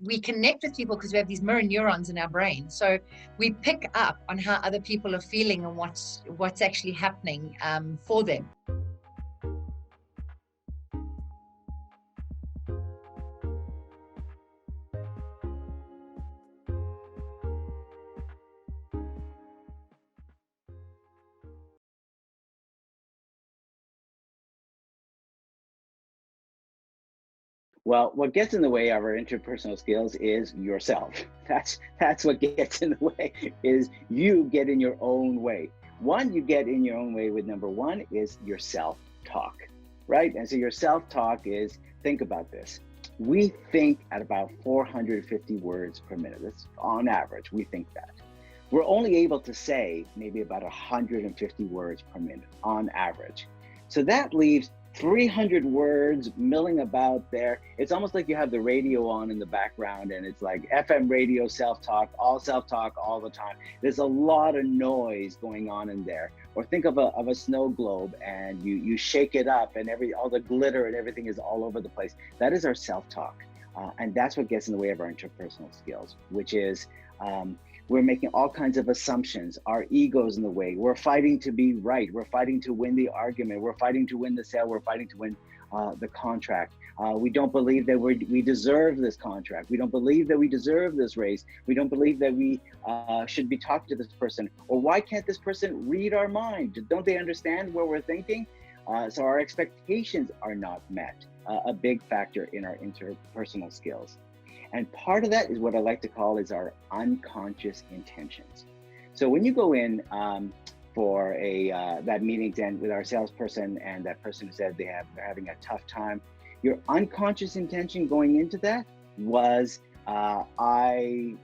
we connect with people because we have these mirror neurons in our brain. So we pick up on how other people are feeling and what's actually happening for them. Well, what gets in the way of our interpersonal skills is yourself. That's what gets in the way, is you get in your own way. One, you get in your own way with number one is your self-talk, right? And so your self-talk is, think about this. We think at about 450 words per minute. That's on average, we think that. We're only able to say maybe about 150 words per minute on average. So that leaves 300 words milling about there. It's almost like you have the radio on in the background and it's like FM radio, self-talk all the time. There's a lot of noise going on in there. Or think of a snow globe and you shake it up and all the glitter and everything is all over the place. That is our self-talk. And that's what gets in the way of our interpersonal skills, which is we're making all kinds of assumptions. Our ego's in the way. We're fighting to be right. We're fighting to win the argument. We're fighting to win the sale. We're fighting to win the contract. We don't believe that we deserve this contract. We don't believe that we deserve this raise. We don't believe that we should be talking to this person. Or why can't this person read our mind? Don't they understand what we're thinking? So our expectations are not met. A big factor in our interpersonal skills. And part of that is what I like to call is our unconscious intentions. So when you go in for that meeting then with our salesperson and that person said they're having a tough time, your unconscious intention going into that was, I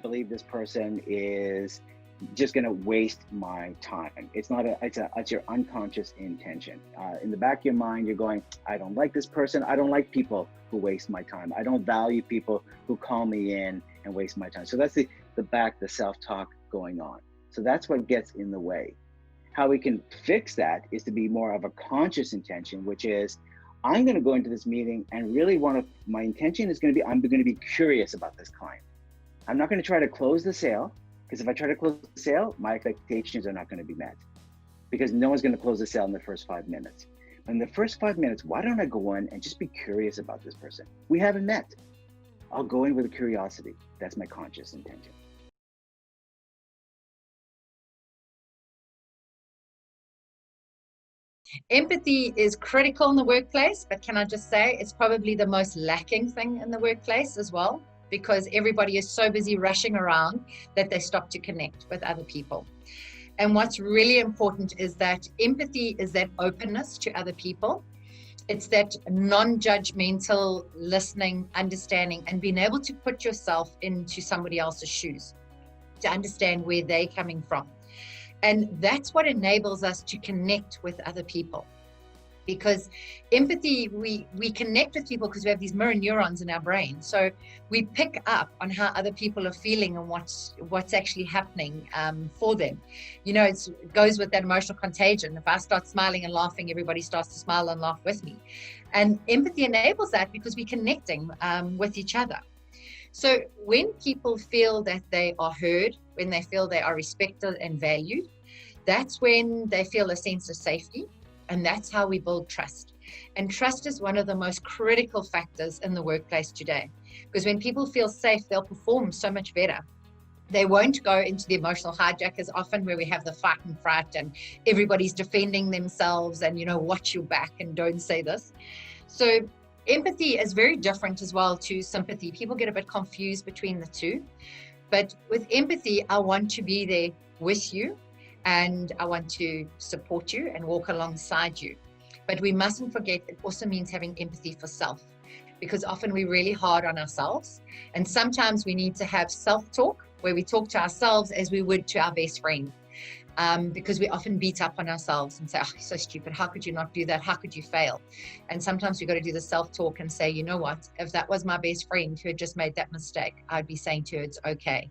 believe this person is just going to waste my time. It's your unconscious intention. In the back of your mind, you're going, I don't like this person. I don't like people who waste my time. I don't value people who call me in and waste my time. So that's the self-talk going on. So that's what gets in the way. How we can fix that is to be more of a conscious intention, which is, I'm going to go into this meeting and really my intention is going to be, I'm going to be curious about this client. I'm not going to try to close the sale, because if I try to close the sale, my expectations are not going to be met, because no one's going to close the sale in the first 5 minutes. In the first 5 minutes, why don't I go in and just be curious about this person? We haven't met. I'll go in with a curiosity. That's my conscious intention. Empathy is critical in the workplace, but can I just say it's probably the most lacking thing in the workplace as well, because everybody is so busy rushing around that they stop to connect with other people. And what's really important is that empathy is that openness to other people. It's that non-judgmental listening, understanding, and being able to put yourself into somebody else's shoes to understand where they're coming from. And that's what enables us to connect with other people. Because empathy, we connect with people because we have these mirror neurons in our brain. So we pick up on how other people are feeling and what's actually happening for them. You know, it goes with that emotional contagion. If I start smiling and laughing, everybody starts to smile and laugh with me. And empathy enables that because we're connecting with each other. So when people feel that they are heard, when they feel they are respected and valued, that's when they feel a sense of safety. And that's how we build trust. And trust is one of the most critical factors in the workplace today. Because when people feel safe, they'll perform so much better. They won't go into the emotional hijackers often, where we have the fight and fright and everybody's defending themselves and, watch your back and don't say this. So empathy is very different as well to sympathy. People get a bit confused between the two. But with empathy, I want to be there with you. And I want to support you and walk alongside you. But we mustn't forget, it also means having empathy for self, because often we're really hard on ourselves. And sometimes we need to have self-talk, where we talk to ourselves as we would to our best friend. Because we often beat up on ourselves and say, oh, you're so stupid. How could you not do that? How could you fail? And sometimes we've got to do the self-talk and say, you know what? If that was my best friend who had just made that mistake, I'd be saying to her, it's okay.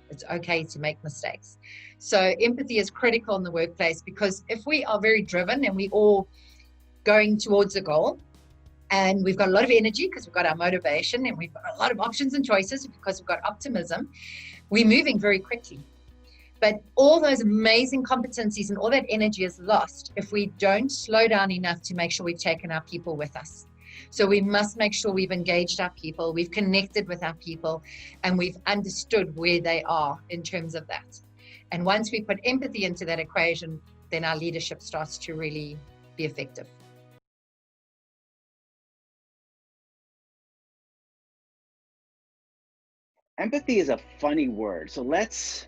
It's okay to make mistakes. So empathy is critical in the workplace, because if we are very driven and we all going towards a goal And we've got a lot of energy because we've got our motivation, and we've got a lot of options and choices because we've got optimism. We're moving very quickly. But all those amazing competencies and all that energy is lost if we don't slow down enough to make sure we've taken our people with us. So we must make sure we've engaged our people, we've connected with our people, and we've understood where they are in terms of that. And once we put empathy into that equation, then our leadership starts to really be effective. Empathy is a funny word. So let's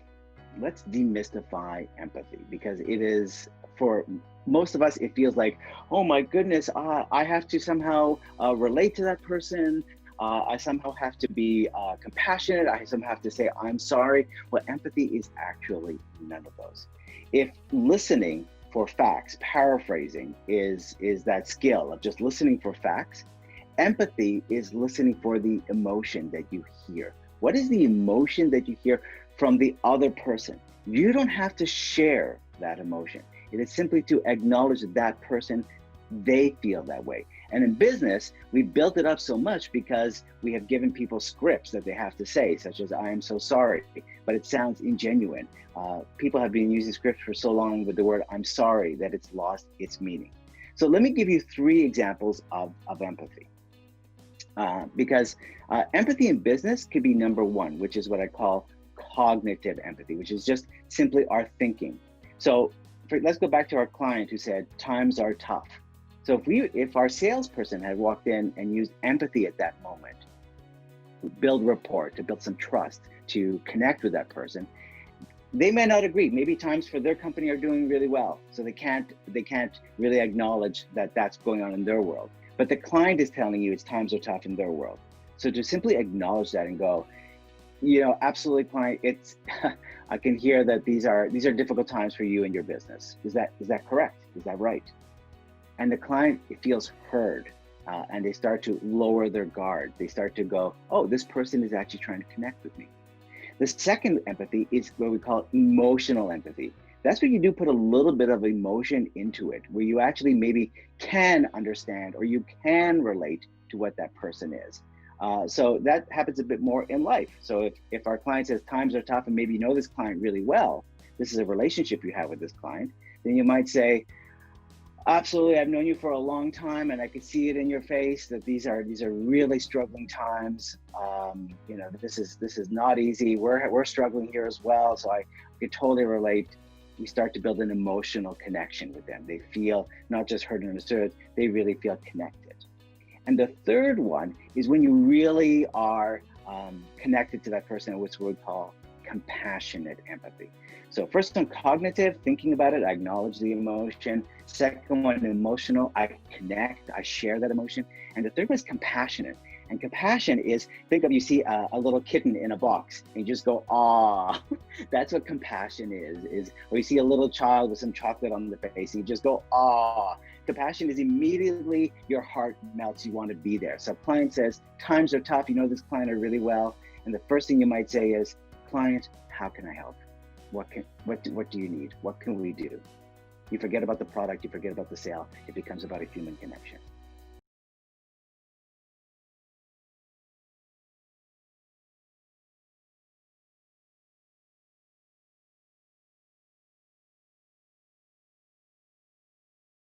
demystify empathy, because it is, for most of us, it feels like, oh my goodness, I have to somehow relate to that person. I somehow have to be compassionate. I somehow have to say, I'm sorry. Well, empathy is actually none of those. If listening for facts, paraphrasing is that skill of just listening for facts, empathy is listening for the emotion that you hear. What is the emotion that you hear from the other person? You don't have to share that emotion. It is simply to acknowledge that that person, they feel that way. And in business, we built it up so much because we have given people scripts that they have to say, such as, I am so sorry, but it sounds ingenuine. People have been using scripts for so long with the word I'm sorry that it's lost its meaning. So let me give you 3 examples of empathy. Because empathy in business could be number 1, which is what I call cognitive empathy, which is just simply our thinking. So let's go back to our client who said, times are tough. So if our salesperson had walked in and used empathy at that moment, to build rapport, to build some trust, to connect with that person, they may not agree. Maybe times for their company are doing really well, so they can't really acknowledge that that's going on in their world. But the client is telling you it's times are tough in their world. So to simply acknowledge that and go, absolutely, client, it's I can hear that these are difficult times for you and your business. Is that correct? Is that right? And the client feels heard, and they start to lower their guard. They start to go, oh, this person is actually trying to connect with me. The second empathy is what we call emotional empathy. That's where you do put a little bit of emotion into it, where you actually maybe can understand or you can relate to what that person is. So that happens a bit more in life. So if our client says times are tough, and maybe you know this client really well, this is a relationship you have with this client, then you might say, absolutely, I've known you for a long time, and I could see it in your face that these are really struggling times. This is not easy. We're struggling here as well, so I could totally relate. We start to build an emotional connection with them. They feel not just heard and understood, they really feel connected. And the third one is when you really are connected to that person, which we call compassionate empathy. So first one, cognitive, thinking about it, I acknowledge the emotion. Second one, emotional, I connect, I share that emotion. And the third one is compassionate. And compassion is, think of, you see a little kitten in a box and you just go, ah. That's what compassion is. Or you see a little child with some chocolate on the face and you just go, ah. Compassion is immediately your heart melts, you want to be there. So a client says, times are tough, you know this client really well. And the first thing you might say is, client, how can I help? What do you need? What can we do? You forget about the product, you forget about the sale. It becomes about a human connection.